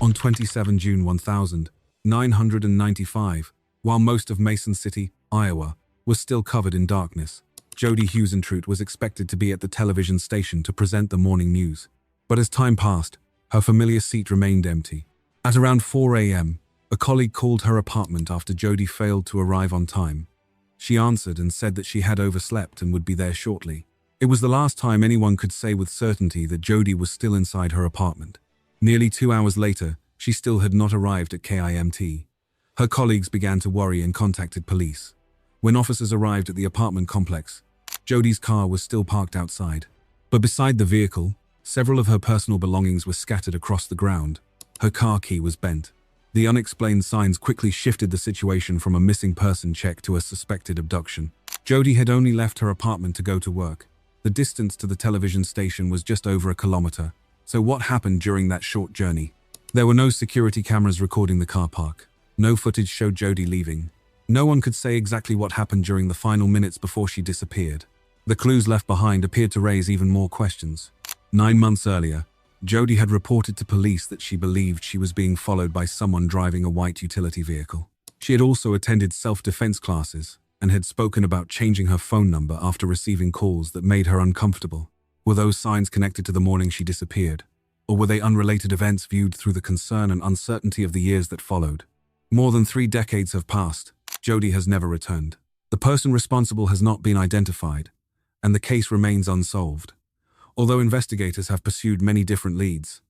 On 27 June 1995, while most of Mason City, Iowa, was still covered in darkness, Jody Huisentruit was expected to be at the television station to present the morning news. But as time passed, her familiar seat remained empty. At around 4 a.m., a colleague called her apartment after Jody failed to arrive on time. She answered and said that she had overslept and would be there shortly. It was the last time anyone could say with certainty that Jody was still inside her apartment. Nearly 2 hours later, she still had not arrived at KIMT. Her colleagues began to worry and contacted police. When officers arrived at the apartment complex, Jody's car was still parked outside. But beside the vehicle, several of her personal belongings were scattered across the ground. Her car key was bent. The unexplained signs quickly shifted the situation from a missing person check to a suspected abduction. Jody had only left her apartment to go to work. The distance to the television station was just over a kilometer. So what happened during that short journey? There were no security cameras recording the car park. No footage showed Jody leaving. No one could say exactly what happened during the final minutes before she disappeared. The clues left behind appeared to raise even more questions. 9 months earlier, Jody had reported to police that she believed she was being followed by someone driving a white utility vehicle. She had also attended self-defense classes and had spoken about changing her phone number after receiving calls that made her uncomfortable. Were those signs connected to the morning she disappeared? Or were they unrelated events viewed through the concern and uncertainty of the years that followed? More than 3 decades have passed. Jody has never returned. The person responsible has not been identified, and the case remains unsolved. Although investigators have pursued many different leads,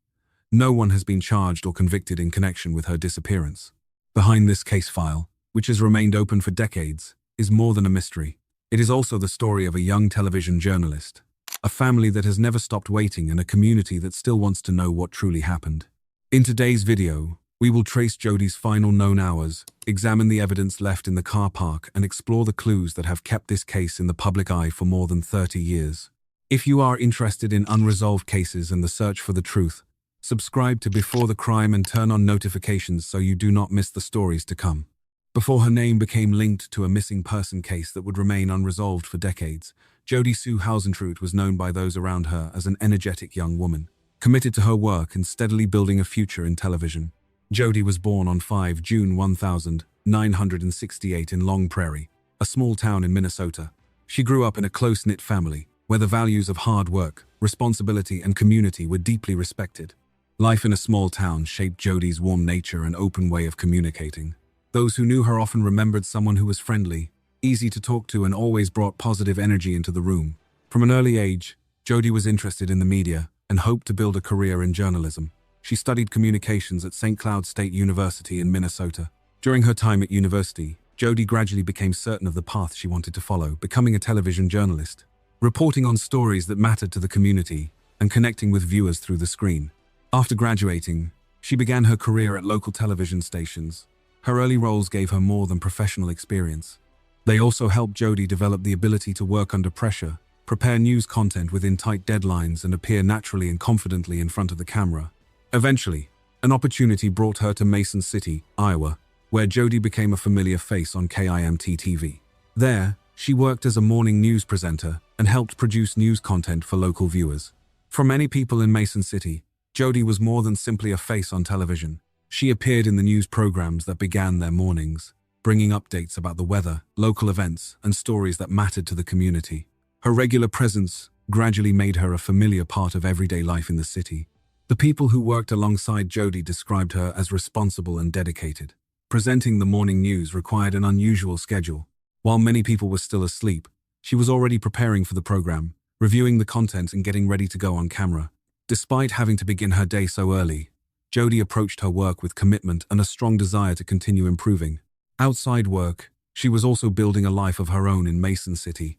no one has been charged or convicted in connection with her disappearance. Behind this case file, which has remained open for decades, is more than a mystery. It is also the story of a young television journalist, a family that has never stopped waiting, and a community that still wants to know what truly happened. In today's video, we will trace Jody's final known hours, examine the evidence left in the car park, and explore the clues that have kept this case in the public eye for more than 30 years. If you are interested in unresolved cases and the search for the truth, subscribe to Before the Crime and turn on notifications so you do not miss the stories to come. Before her name became linked to a missing person case that would remain unresolved for decades, Jody Sue Huisentruit was known by those around her as an energetic young woman, committed to her work and steadily building a future in television. Jody was born on 5 June 1968 in Long Prairie, a small town in Minnesota. She grew up in a close-knit family, where the values of hard work, responsibility, and community were deeply respected. Life in a small town shaped Jody's warm nature and open way of communicating. Those who knew her often remembered someone who was friendly, easy to talk to, and always brought positive energy into the room. From an early age, Jody was interested in the media and hoped to build a career in journalism. She studied communications at St. Cloud State University in Minnesota. During her time at university, Jody gradually became certain of the path she wanted to follow, becoming a television journalist, reporting on stories that mattered to the community and connecting with viewers through the screen. After graduating, she began her career at local television stations. Her early roles gave her more than professional experience. They also helped Jody develop the ability to work under pressure, prepare news content within tight deadlines, and appear naturally and confidently in front of the camera. Eventually, an opportunity brought her to Mason City, Iowa, where Jody became a familiar face on KIMT TV. There, she worked as a morning news presenter and helped produce news content for local viewers. For many people in Mason City, Jody was more than simply a face on television. She appeared in the news programs that began their mornings, bringing updates about the weather, local events, and stories that mattered to the community. Her regular presence gradually made her a familiar part of everyday life in the city. The people who worked alongside Jody described her as responsible and dedicated. Presenting the morning news required an unusual schedule. While many people were still asleep, she was already preparing for the program, reviewing the content and getting ready to go on camera. Despite having to begin her day so early, Jody approached her work with commitment and a strong desire to continue improving. Outside work, she was also building a life of her own in Mason City.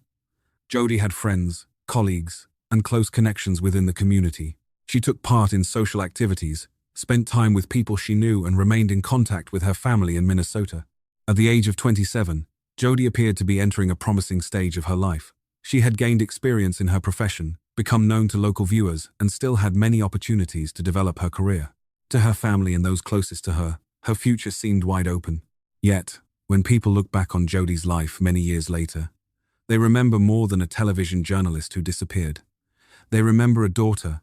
Jody had friends, colleagues, and close connections within the community. She took part in social activities, spent time with people she knew, and remained in contact with her family in Minnesota. At the age of 27, Jody appeared to be entering a promising stage of her life. She had gained experience in her profession, become known to local viewers, and still had many opportunities to develop her career. To her family and those closest to her, her future seemed wide open. Yet, when people look back on Jody's life many years later, they remember more than a television journalist who disappeared. They remember a daughter,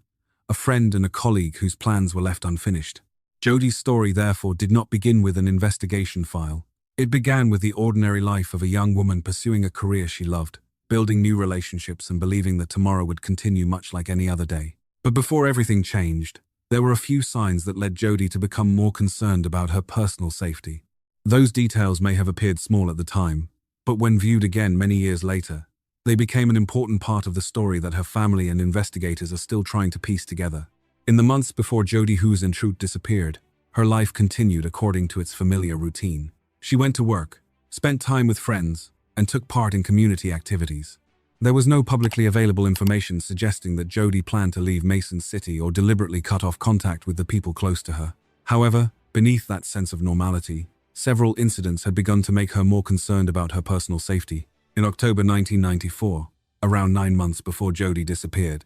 a friend, and a colleague whose plans were left unfinished. Jodi's story therefore did not begin with an investigation file. It began with the ordinary life of a young woman pursuing a career she loved, building new relationships and believing that tomorrow would continue much like any other day. But before everything changed, there were a few signs that led Jodi to become more concerned about her personal safety. Those details may have appeared small at the time, but when viewed again many years later, they became an important part of the story that her family and investigators are still trying to piece together. In the months before Jodi Huisentruit disappeared, her life continued according to its familiar routine. She went to work, spent time with friends, and took part in community activities. There was no publicly available information suggesting that Jodi planned to leave Mason City or deliberately cut off contact with the people close to her. However, beneath that sense of normality, several incidents had begun to make her more concerned about her personal safety. In October 1994, around 9 months before Jodi disappeared,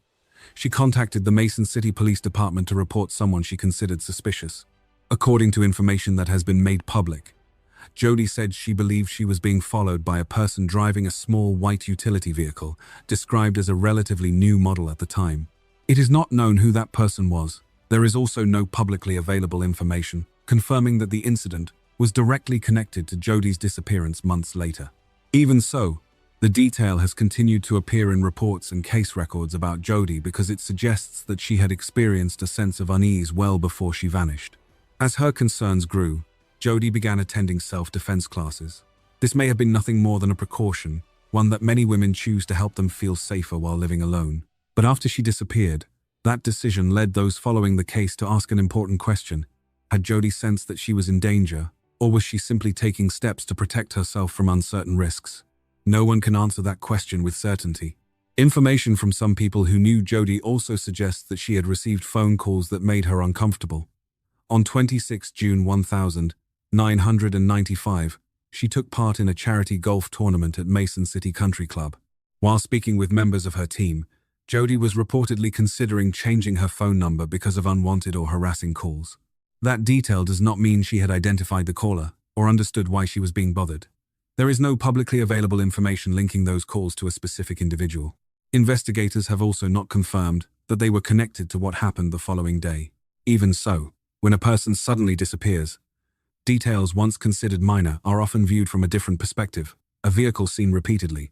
she contacted the Mason City Police Department to report someone she considered suspicious. According to information that has been made public, Jodi said she believed she was being followed by a person driving a small white utility vehicle, described as a relatively new model at the time. It is not known who that person was. There is also no publicly available information confirming that the incident was directly connected to Jodi's disappearance months later. Even so, the detail has continued to appear in reports and case records about Jodi because it suggests that she had experienced a sense of unease well before she vanished. As her concerns grew, Jodi began attending self-defense classes. This may have been nothing more than a precaution, one that many women choose to help them feel safer while living alone. But after she disappeared, that decision led those following the case to ask an important question. Had Jodi sensed that she was in danger, or was she simply taking steps to protect herself from uncertain risks? No one can answer that question with certainty. Information from some people who knew Jodi also suggests that she had received phone calls that made her uncomfortable. On 26 June 1995, she took part in a charity golf tournament at Mason City Country Club. While speaking with members of her team, Jodi was reportedly considering changing her phone number because of unwanted or harassing calls. That detail does not mean she had identified the caller or understood why she was being bothered. There is no publicly available information linking those calls to a specific individual. Investigators have also not confirmed that they were connected to what happened the following day. Even so, when a person suddenly disappears, details once considered minor are often viewed from a different perspective. A vehicle seen repeatedly,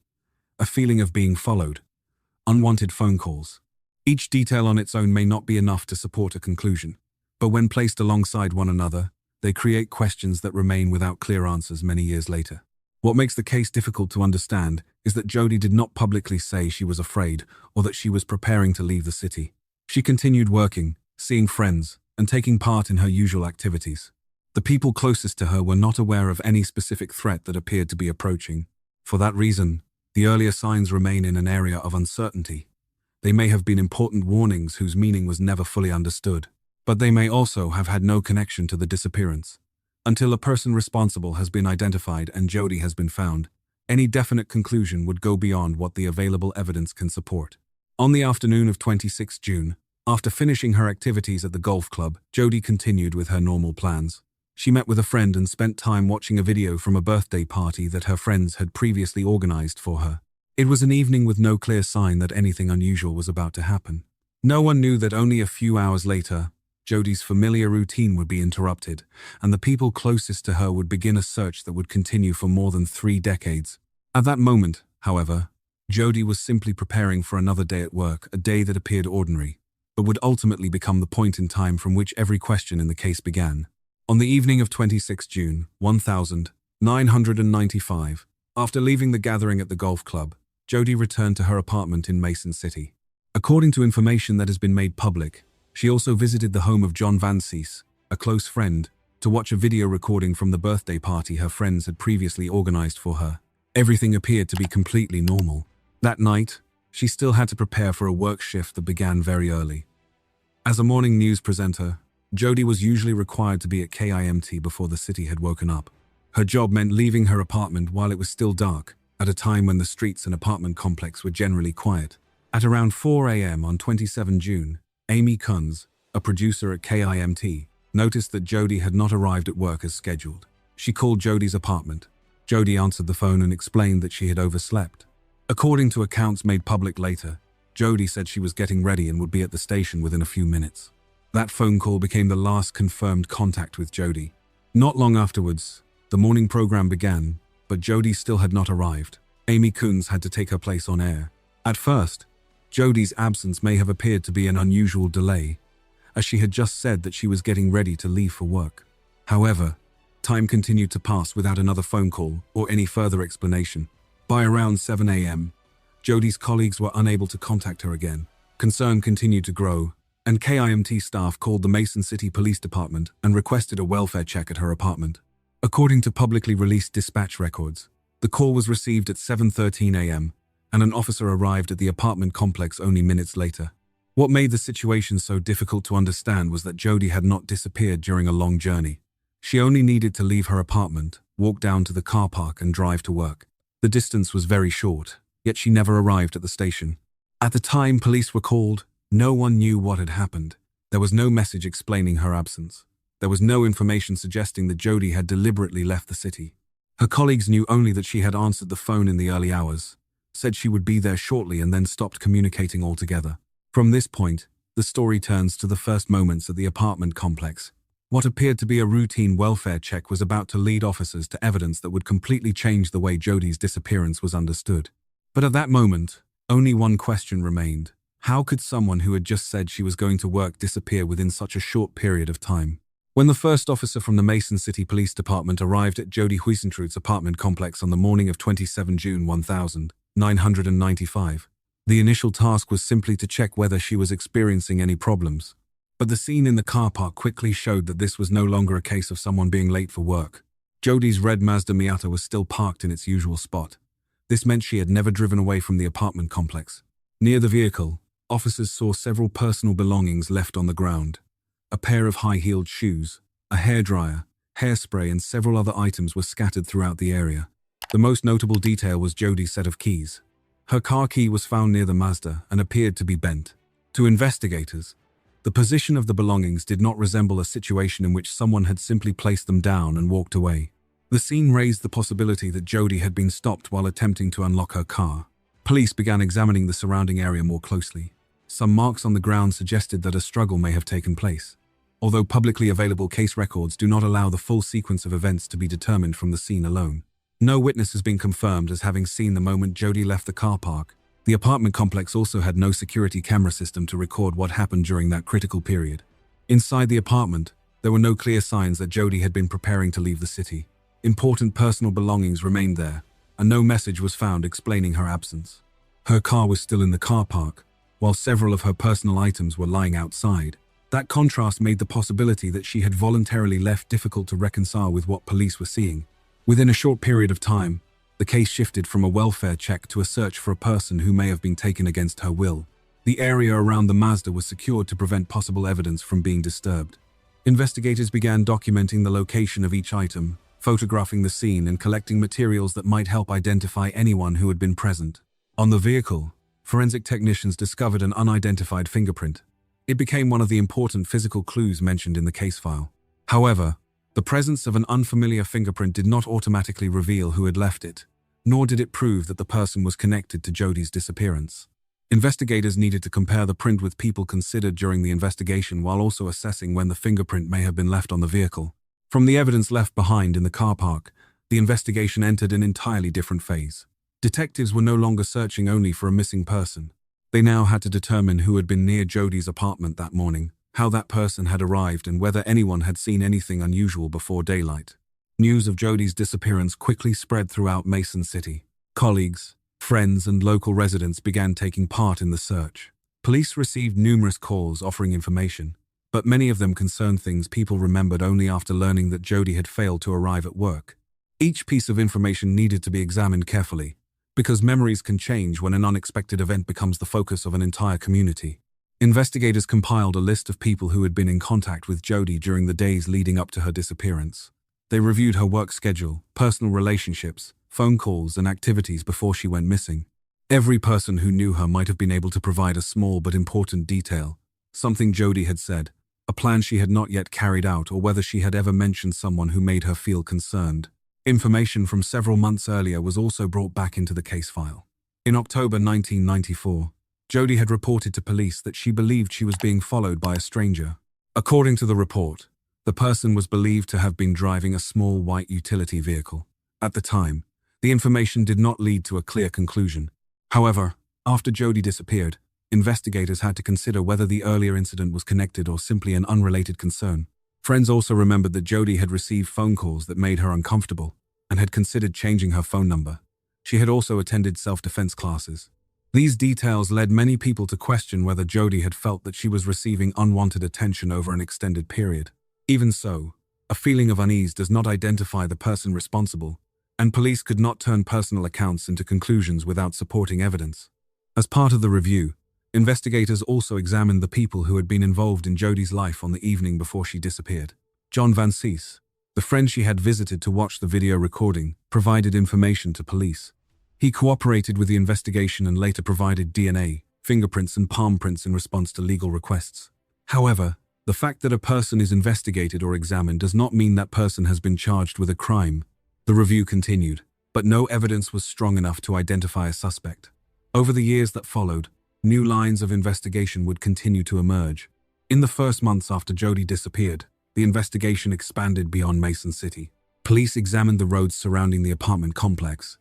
a feeling of being followed, unwanted phone calls. Each detail on its own may not be enough to support a conclusion, but when placed alongside one another, they create questions that remain without clear answers many years later. What makes the case difficult to understand is that Jodi did not publicly say she was afraid or that she was preparing to leave the city. She continued working, seeing friends, and taking part in her usual activities. The people closest to her were not aware of any specific threat that appeared to be approaching. For that reason, the earlier signs remain in an area of uncertainty. They may have been important warnings whose meaning was never fully understood, but they may also have had no connection to the disappearance. Until a person responsible has been identified and Jodi has been found, any definite conclusion would go beyond what the available evidence can support. On the afternoon of 26 June, after finishing her activities at the golf club, Jodi continued with her normal plans. She met with a friend and spent time watching a video from a birthday party that her friends had previously organized for her. It was an evening with no clear sign that anything unusual was about to happen. No one knew that only a few hours later, Jodi's familiar routine would be interrupted, and the people closest to her would begin a search that would continue for more than 3 decades. At that moment, however, Jodi was simply preparing for another day at work, a day that appeared ordinary, but would ultimately become the point in time from which every question in the case began. On the evening of 26 June 1995, after leaving the gathering at the golf club, Jodi returned to her apartment in Mason City. According to information that has been made public, she also visited the home of John Van Cees, a close friend, to watch a video recording from the birthday party her friends had previously organized for her. Everything appeared to be completely normal. That night, she still had to prepare for a work shift that began very early. As a morning news presenter, Jodi was usually required to be at KIMT before the city had woken up. Her job meant leaving her apartment while it was still dark, at a time when the streets and apartment complex were generally quiet. At around 4 a.m. on 27 June, Amy Kunz, a producer at KIMT, noticed that Jodi had not arrived at work as scheduled. She called Jodi's apartment. Jodi answered the phone and explained that she had overslept. According to accounts made public later, Jodi said she was getting ready and would be at the station within a few minutes. That phone call became the last confirmed contact with Jody. Not long afterwards, the morning program began, but Jody still had not arrived. Amy Coons had to take her place on air. At first, Jody's absence may have appeared to be an unusual delay, as she had just said that she was getting ready to leave for work. However, time continued to pass without another phone call or any further explanation. By around 7 a.m., Jody's colleagues were unable to contact her again. Concern continued to grow, and KIMT staff called the Mason City Police Department and requested a welfare check at her apartment. According to publicly released dispatch records, the call was received at 7:13 a.m., and an officer arrived at the apartment complex only minutes later. What made the situation so difficult to understand was that Jody had not disappeared during a long journey. She only needed to leave her apartment, walk down to the car park and drive to work. The distance was very short, yet she never arrived at the station. At the time police were called, no one knew what had happened. There was no message explaining her absence. There was no information suggesting that Jody had deliberately left the city. Her colleagues knew only that she had answered the phone in the early hours, said she would be there shortly, and then stopped communicating altogether. From this point, the story turns to the first moments at the apartment complex. What appeared to be a routine welfare check was about to lead officers to evidence that would completely change the way Jody's disappearance was understood. But at that moment, only one question remained. How could someone who had just said she was going to work disappear within such a short period of time? When the first officer from the Mason City Police Department arrived at Jody Huisentruit's apartment complex on the morning of 27 June 1995, the initial task was simply to check whether she was experiencing any problems. But the scene in the car park quickly showed that this was no longer a case of someone being late for work. Jody's red Mazda Miata was still parked in its usual spot. This meant she had never driven away from the apartment complex. Near the vehicle, officers saw several personal belongings left on the ground. A pair of high-heeled shoes, a hairdryer, hairspray and several other items were scattered throughout the area. The most notable detail was Jody's set of keys. Her car key was found near the Mazda and appeared to be bent. To investigators, the position of the belongings did not resemble a situation in which someone had simply placed them down and walked away. The scene raised the possibility that Jody had been stopped while attempting to unlock her car. Police began examining the surrounding area more closely. Some marks on the ground suggested that a struggle may have taken place. Although publicly available case records do not allow the full sequence of events to be determined from the scene alone. No witness has been confirmed as having seen the moment Jody left the car park. The apartment complex also had no security camera system to record what happened during that critical period. Inside the apartment, there were no clear signs that Jody had been preparing to leave the city. Important personal belongings remained there, and no message was found explaining her absence. Her car was still in the car park, while several of her personal items were lying outside. That contrast made the possibility that she had voluntarily left difficult to reconcile with what police were seeing. Within a short period of time, the case shifted from a welfare check to a search for a person who may have been taken against her will. The area around the Mazda was secured to prevent possible evidence from being disturbed. Investigators began documenting the location of each item, photographing the scene and collecting materials that might help identify anyone who had been present. On the vehicle, forensic technicians discovered an unidentified fingerprint. It became one of the important physical clues mentioned in the case file. However, the presence of an unfamiliar fingerprint did not automatically reveal who had left it, nor did it prove that the person was connected to Jody's disappearance. Investigators needed to compare the print with people considered during the investigation while also assessing when the fingerprint may have been left on the vehicle. From the evidence left behind in the car park, the investigation entered an entirely different phase. Detectives were no longer searching only for a missing person. They now had to determine who had been near Jody's apartment that morning, how that person had arrived, and whether anyone had seen anything unusual before daylight. News of Jody's disappearance quickly spread throughout Mason City. Colleagues, friends, and local residents began taking part in the search. Police received numerous calls offering information, but many of them concerned things people remembered only after learning that Jody had failed to arrive at work. Each piece of information needed to be examined carefully, because memories can change when an unexpected event becomes the focus of an entire community. Investigators compiled a list of people who had been in contact with Jody during the days leading up to her disappearance. They reviewed her work schedule, personal relationships, phone calls, and activities before she went missing. Every person who knew her might have been able to provide a small but important detail, something Jody had said, a plan she had not yet carried out, or whether she had ever mentioned someone who made her feel concerned. Information from several months earlier was also brought back into the case file. In October 1994, Jody had reported to police that she believed she was being followed by a stranger. According to the report, the person was believed to have been driving a small white utility vehicle. At the time, the information did not lead to a clear conclusion. However, after Jody disappeared, investigators had to consider whether the earlier incident was connected or simply an unrelated concern. Friends also remembered that Jody had received phone calls that made her uncomfortable and had considered changing her phone number. She had also attended self-defense classes. These details led many people to question whether Jody had felt that she was receiving unwanted attention over an extended period. Even so, a feeling of unease does not identify the person responsible, and police could not turn personal accounts into conclusions without supporting evidence. As part of the review, investigators also examined the people who had been involved in Jody's life on the evening before she disappeared. John Van Cees, the friend she had visited to watch the video recording, provided information to police. He cooperated with the investigation and later provided DNA, fingerprints and palm prints in response to legal requests. However, the fact that a person is investigated or examined does not mean that person has been charged with a crime. The review continued, but no evidence was strong enough to identify a suspect. Over the years that followed, new lines of investigation would continue to emerge. In the first months after Jody disappeared, the investigation expanded beyond Mason City. Police examined the roads surrounding the apartment complex,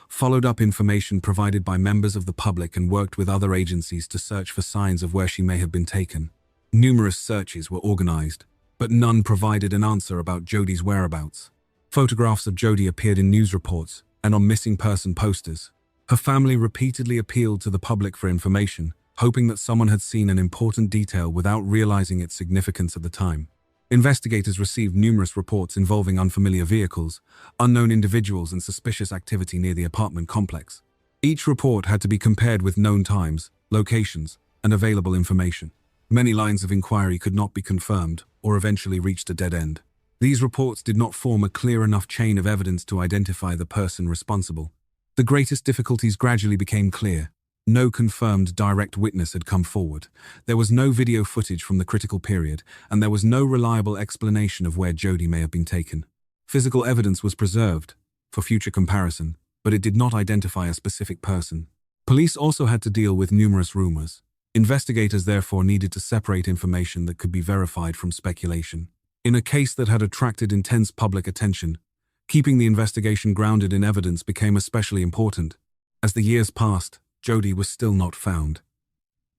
followed up information provided by members of the public and worked with other agencies to search for signs of where she may have been taken. Numerous searches were organized, but none provided an answer about Jody's whereabouts. Photographs of Jody appeared in news reports and on missing person posters. Her family repeatedly appealed to the public for information, hoping that someone had seen an important detail without realizing its significance at the time. Investigators received numerous reports involving unfamiliar vehicles, unknown individuals, and suspicious activity near the apartment complex. Each report had to be compared with known times, locations, and available information. Many lines of inquiry could not be confirmed or eventually reached a dead end. These reports did not form a clear enough chain of evidence to identify the person responsible. The greatest difficulties gradually became clear. No confirmed direct witness had come forward. There was no video footage from the critical period, and there was no reliable explanation of where Jody may have been taken. Physical evidence was preserved for future comparison, but it did not identify a specific person. Police also had to deal with numerous rumors. Investigators therefore needed to separate information that could be verified from speculation. In a case that had attracted intense public attention, keeping the investigation grounded in evidence became especially important. As the years passed, Jody was still not found.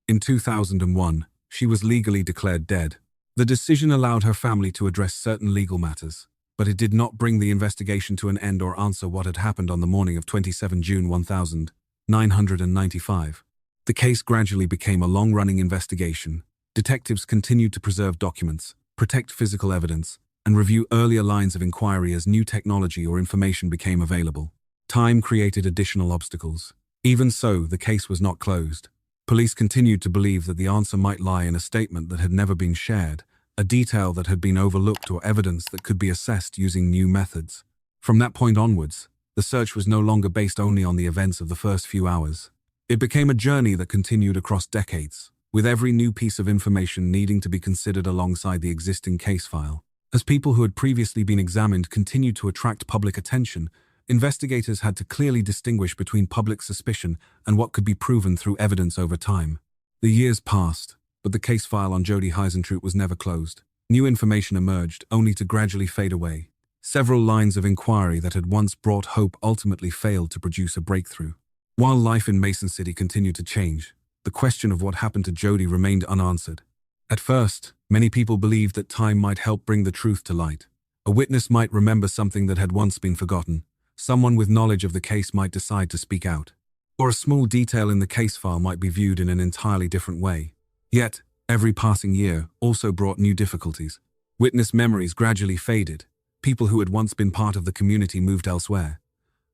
In 2001, she was legally declared dead. The decision allowed her family to address certain legal matters, but it did not bring the investigation to an end or answer what had happened on the morning of 27 June 1995. The case gradually became a long-running investigation. Detectives continued to preserve documents, protect physical evidence, and review earlier lines of inquiry as new technology or information became available. Time created additional obstacles. Even so, the case was not closed. Police continued to believe that the answer might lie in a statement that had never been shared, a detail that had been overlooked, or evidence that could be assessed using new methods. From that point onwards, the search was no longer based only on the events of the first few hours. It became a journey that continued across decades, with every new piece of information needing to be considered alongside the existing case file. As people who had previously been examined continued to attract public attention, investigators had to clearly distinguish between public suspicion and what could be proven through evidence over time. The years passed, but the case file on Jody Huisentruit was never closed. New information emerged, only to gradually fade away. Several lines of inquiry that had once brought hope ultimately failed to produce a breakthrough. While life in Mason City continued to change, the question of what happened to Jody remained unanswered. At first, many people believed that time might help bring the truth to light. A witness might remember something that had once been forgotten. Someone with knowledge of the case might decide to speak out. Or a small detail in the case file might be viewed in an entirely different way. Yet, every passing year also brought new difficulties. Witness memories gradually faded. People who had once been part of the community moved elsewhere.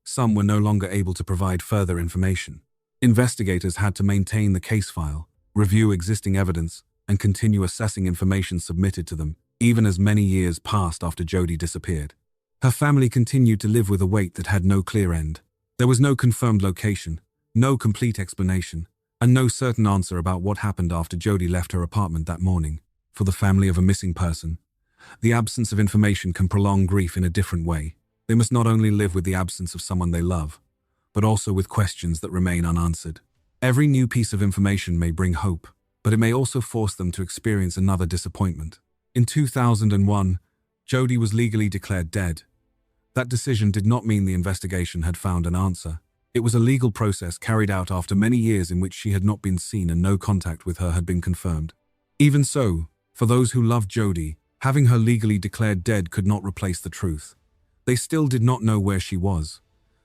Some were no longer able to provide further information. Investigators had to maintain the case file, review existing evidence, and continue assessing information submitted to them, even as many years passed after Jody disappeared. Her family continued to live with a weight that had no clear end. There was no confirmed location, no complete explanation, and no certain answer about what happened after Jody left her apartment that morning. For the family of a missing person, the absence of information can prolong grief in a different way. They must not only live with the absence of someone they love, but also with questions that remain unanswered. Every new piece of information may bring hope, but it may also force them to experience another disappointment. In 2001, Jody was legally declared dead. That decision did not mean the investigation had found an answer. It was a legal process carried out after many years in which she had not been seen and no contact with her had been confirmed. Even so, for those who loved Jody, having her legally declared dead could not replace the truth. They still did not know where she was.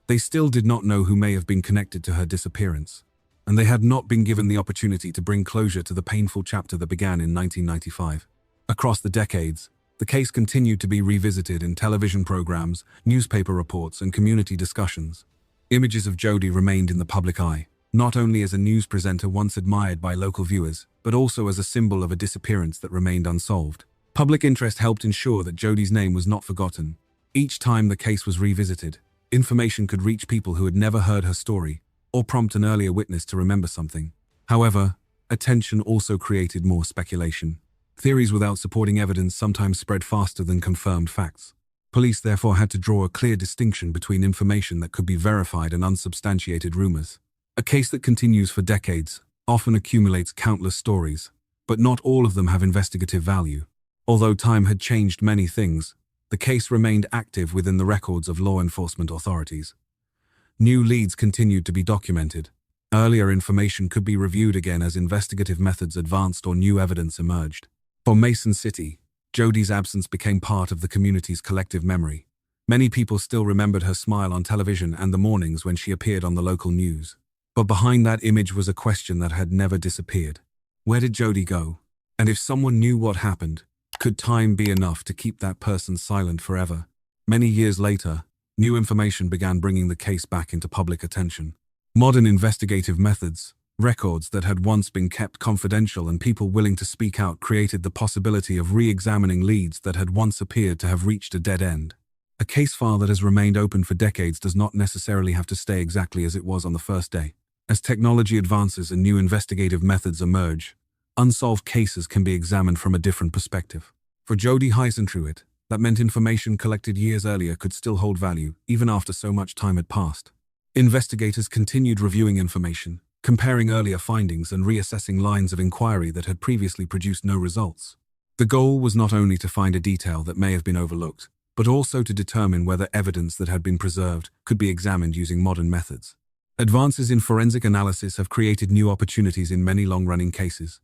They still did not know who may have been connected to her disappearance. And they had not been given the opportunity to bring closure to the painful chapter that began in 1995. Across the decades, the case continued to be revisited in television programs, newspaper reports, and community discussions. Images of Jody remained in the public eye, not only as a news presenter once admired by local viewers, but also as a symbol of a disappearance that remained unsolved. Public interest helped ensure that Jody's name was not forgotten. Each time the case was revisited, information could reach people who had never heard her story, or prompt an earlier witness to remember something. However, attention also created more speculation. Theories without supporting evidence sometimes spread faster than confirmed facts. Police therefore had to draw a clear distinction between information that could be verified and unsubstantiated rumors. A case that continues for decades often accumulates countless stories, but not all of them have investigative value. Although time had changed many things, the case remained active within the records of law enforcement authorities. New leads continued to be documented. Earlier information could be reviewed again as investigative methods advanced or new evidence emerged. For Mason City, Jody's absence became part of the community's collective memory. Many people still remembered her smile on television and the mornings when she appeared on the local news. But behind that image was a question that had never disappeared. Where did Jody go? And if someone knew what happened, could time be enough to keep that person silent forever? Many years later, new information began bringing the case back into public attention. Modern investigative methods, records that had once been kept confidential, and people willing to speak out created the possibility of re-examining leads that had once appeared to have reached a dead end. A case file that has remained open for decades does not necessarily have to stay exactly as it was on the first day. As technology advances and new investigative methods emerge, unsolved cases can be examined from a different perspective. For Jody Heisentreuit, that meant information collected years earlier could still hold value, even after so much time had passed. Investigators continued reviewing information, comparing earlier findings and reassessing lines of inquiry that had previously produced no results. The goal was not only to find a detail that may have been overlooked, but also to determine whether evidence that had been preserved could be examined using modern methods. Advances in forensic analysis have created new opportunities in many long-running cases.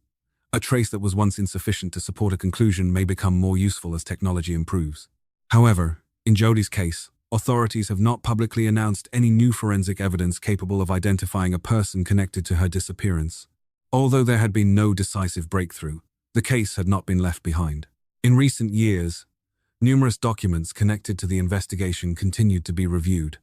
A trace that was once insufficient to support a conclusion may become more useful as technology improves. However, in Jody's case, authorities have not publicly announced any new forensic evidence capable of identifying a person connected to her disappearance. Although there had been no decisive breakthrough, the case had not been left behind. In recent years, numerous documents connected to the investigation continued to be reviewed.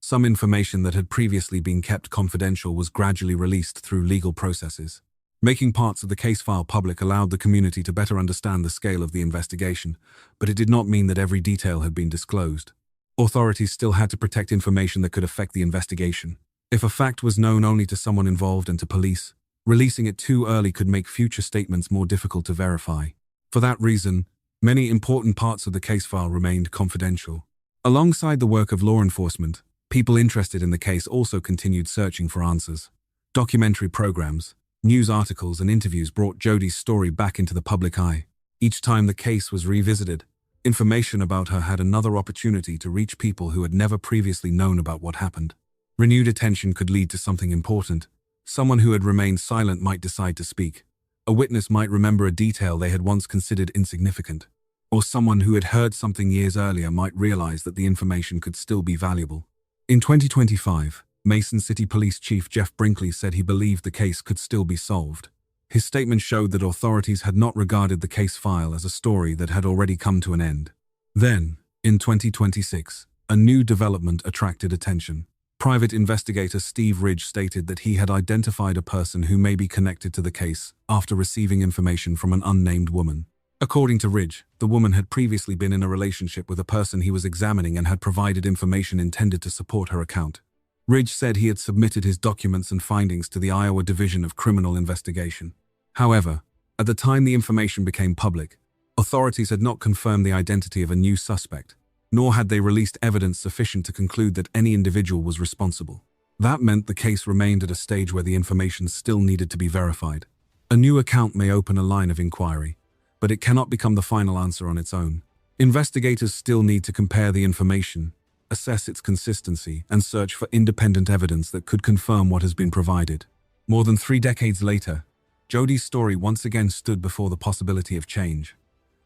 Some information that had previously been kept confidential was gradually released through legal processes. Making parts of the case file public allowed the community to better understand the scale of the investigation, but it did not mean that every detail had been disclosed. Authorities still had to protect information that could affect the investigation. If a fact was known only to someone involved and to police, releasing it too early could make future statements more difficult to verify. For that reason, many important parts of the case file remained confidential. Alongside the work of law enforcement, people interested in the case also continued searching for answers. Documentary programs, news articles, and interviews brought Jody's story back into the public eye. Each time the case was revisited, information about her had another opportunity to reach people who had never previously known about what happened. Renewed attention could lead to something important. Someone who had remained silent might decide to speak. A witness might remember a detail they had once considered insignificant. Or someone who had heard something years earlier might realize that the information could still be valuable. In 2025, Mason City Police Chief Jeff Brinkley said he believed the case could still be solved. His statement showed that authorities had not regarded the case file as a story that had already come to an end. Then, in 2026, a new development attracted attention. Private investigator Steve Ridge stated that he had identified a person who may be connected to the case after receiving information from an unnamed woman. According to Ridge, the woman had previously been in a relationship with a person he was examining and had provided information intended to support her account. Ridge said he had submitted his documents and findings to the Iowa Division of Criminal Investigation. However, at the time the information became public, authorities had not confirmed the identity of a new suspect, nor had they released evidence sufficient to conclude that any individual was responsible. That meant the case remained at a stage where the information still needed to be verified. A new account may open a line of inquiry, but it cannot become the final answer on its own. Investigators still need to compare the information, assess its consistency, and search for independent evidence that could confirm what has been provided. More than 3 decades later, Jodi's story once again stood before the possibility of change,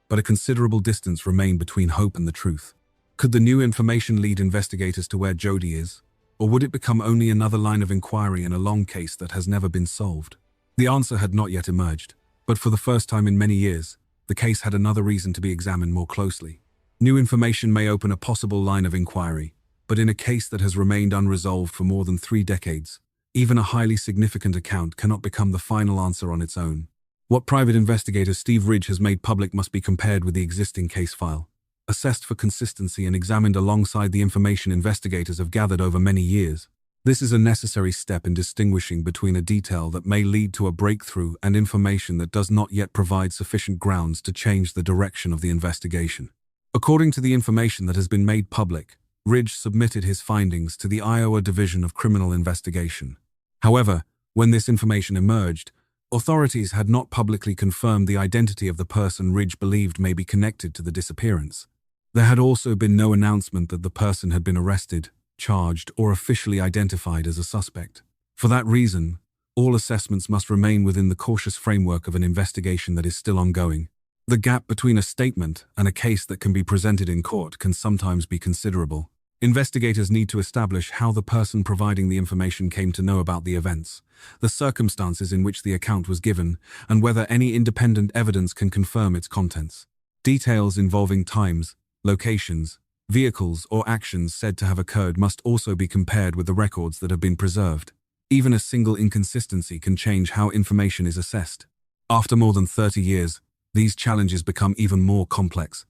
but a considerable distance remained between hope and the truth. Could the new information lead investigators to where Jodi is, or would it become only another line of inquiry in a long case that has never been solved? The answer had not yet emerged, but for the first time in many years, the case had another reason to be examined more closely. New information may open a possible line of inquiry, but in a case that has remained unresolved for more than 3 decades, even a highly significant account cannot become the final answer on its own. What private investigator Steve Ridge has made public must be compared with the existing case file, assessed for consistency and examined alongside the information investigators have gathered over many years. This is a necessary step in distinguishing between a detail that may lead to a breakthrough and information that does not yet provide sufficient grounds to change the direction of the investigation. According to the information that has been made public, Ridge submitted his findings to the Iowa Division of Criminal Investigation. However, when this information emerged, authorities had not publicly confirmed the identity of the person Ridge believed may be connected to the disappearance. There had also been no announcement that the person had been arrested, charged, or officially identified as a suspect. For that reason, all assessments must remain within the cautious framework of an investigation that is still ongoing. The gap between a statement and a case that can be presented in court can sometimes be considerable. Investigators need to establish how the person providing the information came to know about the events, the circumstances in which the account was given, and whether any independent evidence can confirm its contents. Details involving times, locations, vehicles, or actions said to have occurred must also be compared with the records that have been preserved. Even a single inconsistency can change how information is assessed. After more than 30 years, these challenges become even more complex.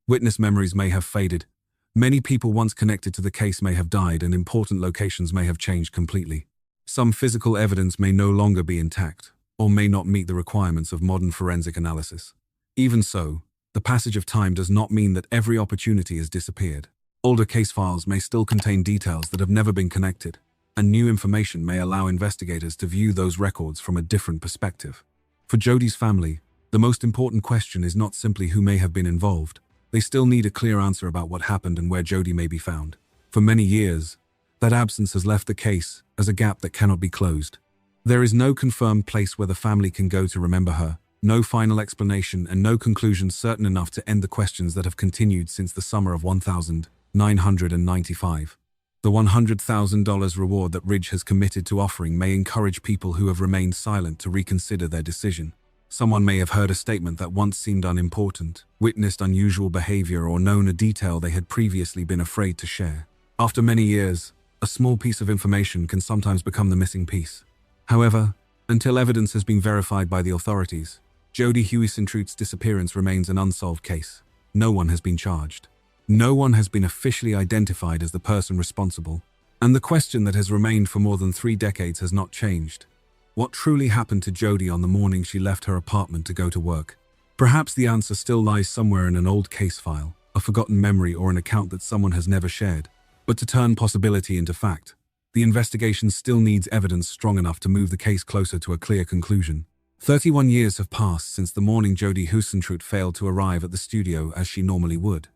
Witness memories may have faded. Many people once connected to the case may have died, and important locations may have changed completely. Some physical evidence may no longer be intact, or may not meet the requirements of modern forensic analysis. Even so, the passage of time does not mean that every opportunity has disappeared. Older case files may still contain details that have never been connected, and new information may allow investigators to view those records from a different perspective. For Jodi's family, the most important question is not simply who may have been involved. They still need a clear answer about what happened and where Jodi may be found. For many years, that absence has left the case as a gap that cannot be closed. There is no confirmed place where the family can go to remember her, no final explanation, and no conclusion certain enough to end the questions that have continued since the summer of 1995. The $100,000 reward that Ridge has committed to offering may encourage people who have remained silent to reconsider their decision. Someone may have heard a statement that once seemed unimportant, witnessed unusual behavior, or known a detail they had previously been afraid to share. After many years, a small piece of information can sometimes become the missing piece. However, until evidence has been verified by the authorities, Jodi Huisentruit's disappearance remains an unsolved case. No one has been charged. No one has been officially identified as the person responsible. And the question that has remained for more than 3 decades has not changed. What truly happened to Jodi on the morning she left her apartment to go to work? Perhaps the answer still lies somewhere in an old case file, a forgotten memory, or an account that someone has never shared. But to turn possibility into fact, the investigation still needs evidence strong enough to move the case closer to a clear conclusion. 31 years have passed since the morning Jodi Huisentruit failed to arrive at the studio as she normally would.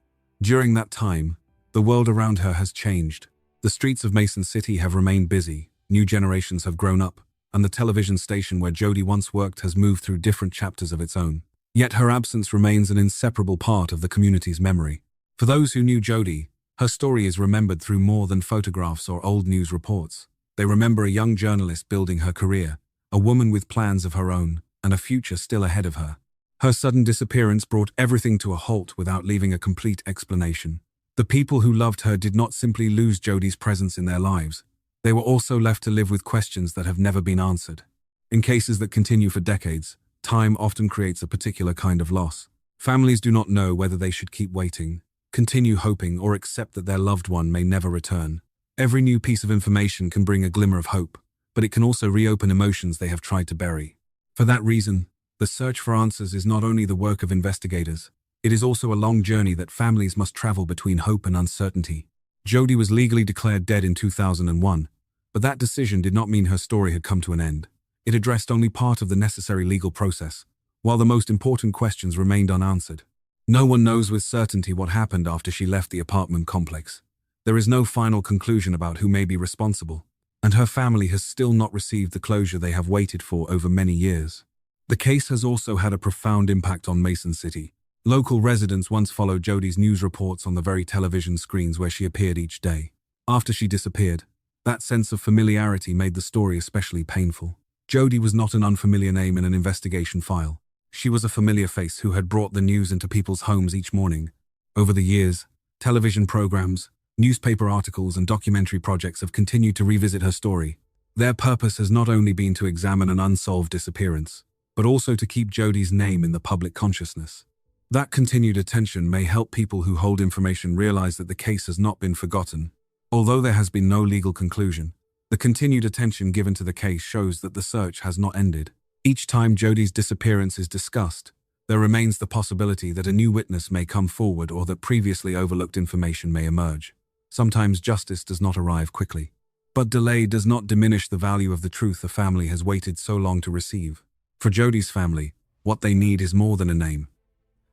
During that time, the world around her has changed. The streets of Mason City have remained busy, new generations have grown up, and the television station where Jodi once worked has moved through different chapters of its own. Yet her absence remains an inseparable part of the community's memory. For those who knew Jodi, her story is remembered through more than photographs or old news reports. They remember a young journalist building her career, a woman with plans of her own, and a future still ahead of her. Her sudden disappearance brought everything to a halt without leaving a complete explanation. The people who loved her did not simply lose Jodi's presence in their lives. They were also left to live with questions that have never been answered. In cases that continue for decades, time often creates a particular kind of loss. Families do not know whether they should keep waiting, continue hoping, or accept that their loved one may never return. Every new piece of information can bring a glimmer of hope, but it can also reopen emotions they have tried to bury. For that reason, the search for answers is not only the work of investigators, it is also a long journey that families must travel between hope and uncertainty. Jodi was legally declared dead in 2001, but that decision did not mean her story had come to an end. It addressed only part of the necessary legal process. while the most important questions remained unanswered. No one knows with certainty what happened after she left the apartment complex. There is no final conclusion about who may be responsible, and her family has still not received the closure they have waited for over many years. The case has also had a profound impact on Mason City. Local residents once followed Jodi's news reports on the very television screens where she appeared each day. After she disappeared, that sense of familiarity made the story especially painful. Jodi was not an unfamiliar name in an investigation file. She was a familiar face who had brought the news into people's homes each morning. Over the years, television programs, newspaper articles, and documentary projects have continued to revisit her story. Their purpose has not only been to examine an unsolved disappearance, but also to keep Jodi's name in the public consciousness. That continued attention may help people who hold information realize that the case has not been forgotten. Although there has been no legal conclusion, the continued attention given to the case shows that the search has not ended. Each time Jodi's disappearance is discussed, there remains the possibility that a new witness may come forward or that previously overlooked information may emerge. Sometimes justice does not arrive quickly, but delay does not diminish the value of the truth the family has waited so long to receive. For Jodi's family, what they need is more than a name.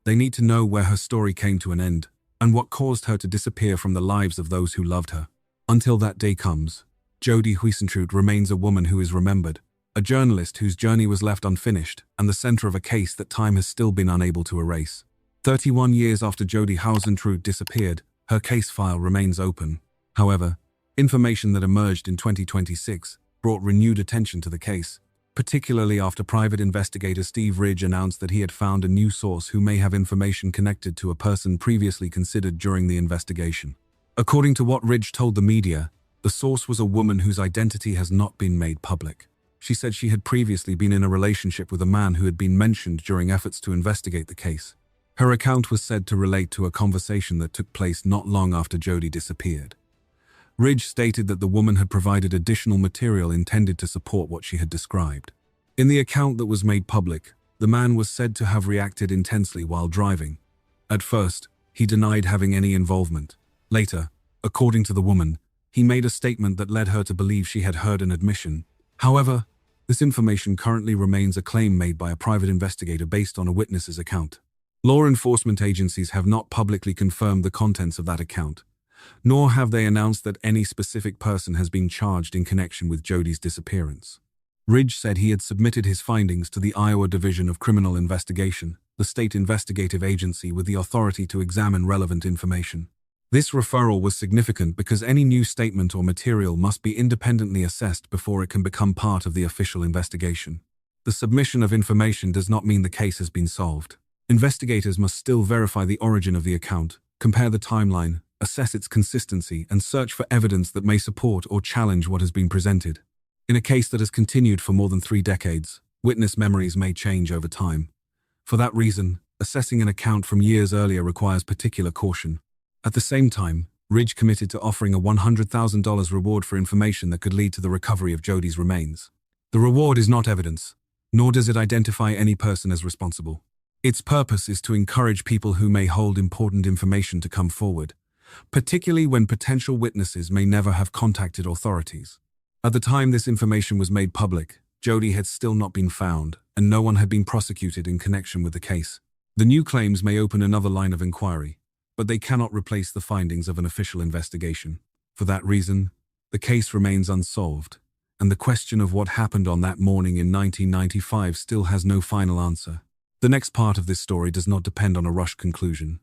They need to know where her story came to an end and what caused her to disappear from the lives of those who loved her. Until that day comes, Jodi Huisentruit remains a woman who is remembered, a journalist whose journey was left unfinished, and the center of a case that time has still been unable to erase. 31 years after Jodi Huisentruit disappeared, her case file remains open. However, information that emerged in 2026 brought renewed attention to the case, particularly after private investigator Steve Ridge announced that he had found a new source who may have information connected to a person previously considered during the investigation. According to what Ridge told the media, the source was a woman whose identity has not been made public. She said she had previously been in a relationship with a man who had been mentioned during efforts to investigate the case. Her account was said to relate to a conversation that took place not long after Jodi disappeared. Ridge stated that the woman had provided additional material intended to support what she had described. In the account that was made public, the man was said to have reacted intensely while driving. At first, he denied having any involvement. Later, according to the woman, he made a statement that led her to believe she had heard an admission. However, this information currently remains a claim made by a private investigator based on a witness's account. Law enforcement agencies have not publicly confirmed the contents of that account, nor have they announced that any specific person has been charged in connection with Jodi's disappearance. Ridge said he had submitted his findings to the Iowa Division of Criminal Investigation, the state investigative agency with the authority to examine relevant information. This referral was significant because any new statement or material must be independently assessed before it can become part of the official investigation. The submission of information does not mean the case has been solved. Investigators must still verify the origin of the account, compare the timeline, assess its consistency, and search for evidence that may support or challenge what has been presented. In a case that has continued for more than 3 decades, witness memories may change over time. For that reason, assessing an account from years earlier requires particular caution. At the same time, Ridge committed to offering a $100,000 reward for information that could lead to the recovery of Jodi's remains. The reward is not evidence, nor does it identify any person as responsible. Its purpose is to encourage people who may hold important information to come forward, particularly when potential witnesses may never have contacted authorities. At the time this information was made public, Jodi had still not been found, and no one had been prosecuted in connection with the case. The new claims may open another line of inquiry, but they cannot replace the findings of an official investigation. For that reason, the case remains unsolved, and the question of what happened on that morning in 1995 still has no final answer. The next part of this story does not depend on a rushed conclusion.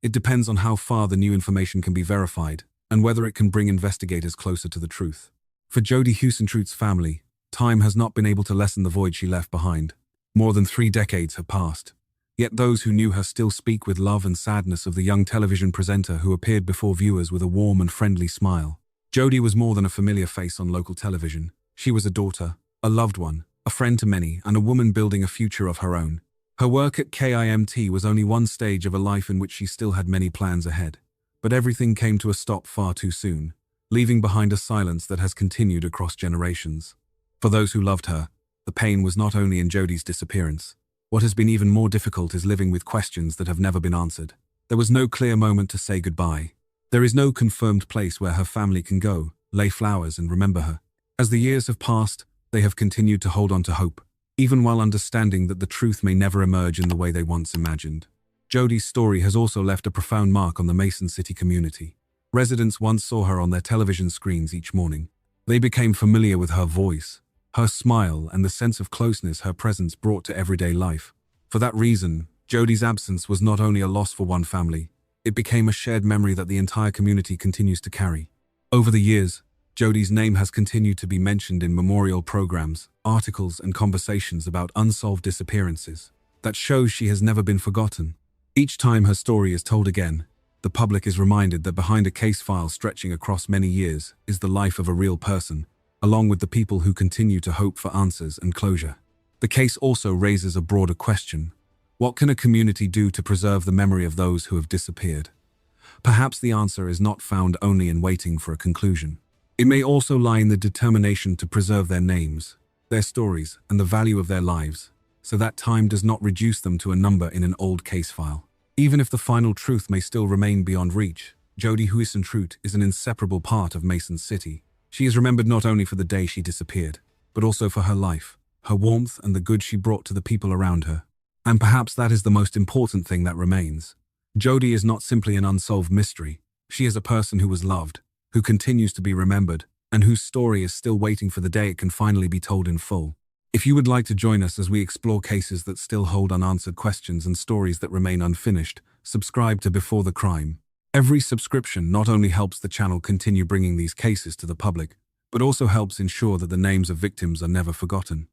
It depends on how far the new information can be verified and whether it can bring investigators closer to the truth. For Jodi Huisentruit's family, time has not been able to lessen the void she left behind. More than 3 decades have passed. Yet those who knew her still speak with love and sadness of the young television presenter who appeared before viewers with a warm and friendly smile. Jodi was more than a familiar face on local television. She was a daughter, a loved one, a friend to many, and a woman building a future of her own. Her work at KIMT was only one stage of a life in which she still had many plans ahead. But everything came to a stop far too soon, leaving behind a silence that has continued across generations. For those who loved her, the pain was not only in Jodi's disappearance. What has been even more difficult is living with questions that have never been answered. There was no clear moment to say goodbye. There is no confirmed place where her family can go, lay flowers, and remember her. As the years have passed, they have continued to hold on to hope. even while understanding that the truth may never emerge in the way they once imagined. Jodi's story has also left a profound mark on the Mason City community. Residents once saw her on their television screens each morning. They became familiar with her voice, her smile, and the sense of closeness her presence brought to everyday life. For that reason, Jodi's absence was not only a loss for one family, it became a shared memory that the entire community continues to carry. Over the years, Jodi's name has continued to be mentioned in memorial programs, articles, and conversations about unsolved disappearances. That shows she has never been forgotten. Each time her story is told again, the public is reminded that behind a case file stretching across many years is the life of a real person, along with the people who continue to hope for answers and closure. The case also raises a broader question. What can a community do to preserve the memory of those who have disappeared? Perhaps the answer is not found only in waiting for a conclusion. It may also lie in the determination to preserve their names, their stories, and the value of their lives, so that time does not reduce them to a number in an old case file. Even if the final truth may still remain beyond reach, Jodi Huisentruit is an inseparable part of Mason City. She is remembered not only for the day she disappeared, but also for her life, her warmth, and the good she brought to the people around her. And perhaps that is the most important thing that remains. Jodi is not simply an unsolved mystery. She is a person who was loved, who continues to be remembered, and whose story is still waiting for the day it can finally be told in full. If you would like to join us as we explore cases that still hold unanswered questions and stories that remain unfinished, subscribe to Before the Crime. Every subscription not only helps the channel continue bringing these cases to the public, but also helps ensure that the names of victims are never forgotten.